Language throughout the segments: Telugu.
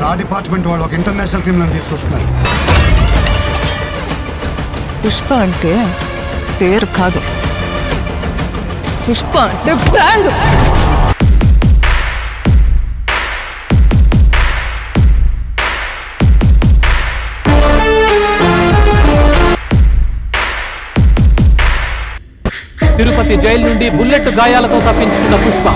లా డిపార్ట్మెంట్ వాళ్ళు ఒక ఇంటర్నేషనల్ క్రిమినల్ తీసుకొస్తున్నారు. పుష్ప అంటే పేరు కాదు, పుష్ప అంటే బ్రాండ్. తిరుపతి జైలు నుండి బుల్లెట్ గాయాలతో తప్పించుకున్న పుష్ప.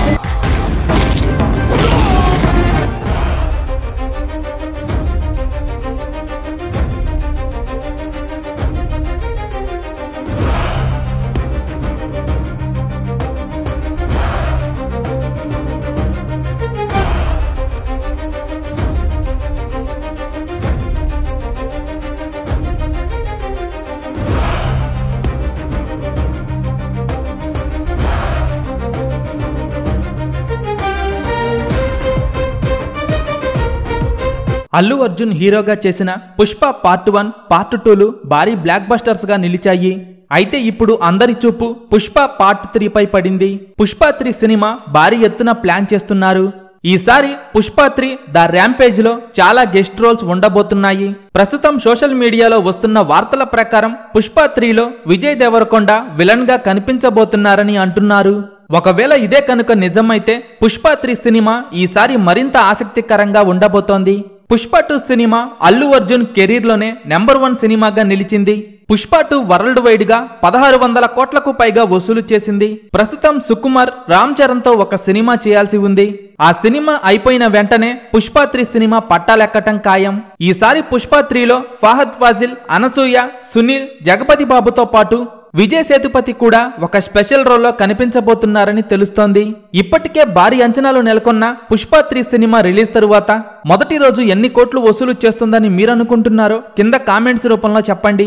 అల్లు అర్జున్ హీరోగా చేసిన పుష్ప పార్ట్ 1, పార్ట్ 2లు భారీ బ్లాక్ బస్టర్స్ గా నిలిచాయి. అయితే ఇప్పుడు అందరి చూపు పుష్ప పార్ట్ 3 పై పడింది. పుష్ప 3 సినిమా భారీ ఎత్తున ప్లాన్ చేస్తున్నారు. ఈసారి పుష్ప 3 ద ర్యాంపేజ్ లో చాలా గెస్ట్ రోల్స్ ఉండబోతున్నాయి. ప్రస్తుతం సోషల్ మీడియాలో వస్తున్న వార్తల ప్రకారం పుష్ప 3లో విజయ్ దేవరకొండ విలన్ గా కనిపించబోతున్నారని అంటున్నారు. ఒకవేళ ఇదే కనుక నిజమైతే పుష్ప 3 సినిమా ఈసారి మరింత ఆసక్తికరంగా ఉండబోతోంది. పుష్ప 2 సినిమా అల్లు అర్జున్ కెరీర్ లోనే నెంబర్ 1 సినిమాగా నిలిచింది. పుష్ప 2 వరల్డ్ వైడ్ గా 1600 కోట్లకు పైగా వసూలు చేసింది. ప్రస్తుతం సుకుమార్ రామ్ చరణ్ తో ఒక సినిమా చేయాల్సి ఉంది. ఆ సినిమా అయిపోయిన వెంటనే పుష్ప 3 సినిమా పట్టాలెక్కటం ఖాయం. ఈసారి పుష్ప 3లో ఫహద్ ఫాజిల్, అనసూయ, సునీల్, జగపతి బాబుతో పాటు విజయ్ సేతుపతి కూడా ఒక స్పెషల్ రోల్లో కనిపించబోతున్నారని తెలుస్తోంది. ఇప్పటికే భారీ అంచనాలు నెలకొన్న పుష్ప 3 సినిమా రిలీజ్ తరువాత మొదటి రోజు ఎన్ని కోట్లు వసూలు చేస్తుందని మీరనుకుంటున్నారో కింద కామెంట్స్ రూపంలో చెప్పండి.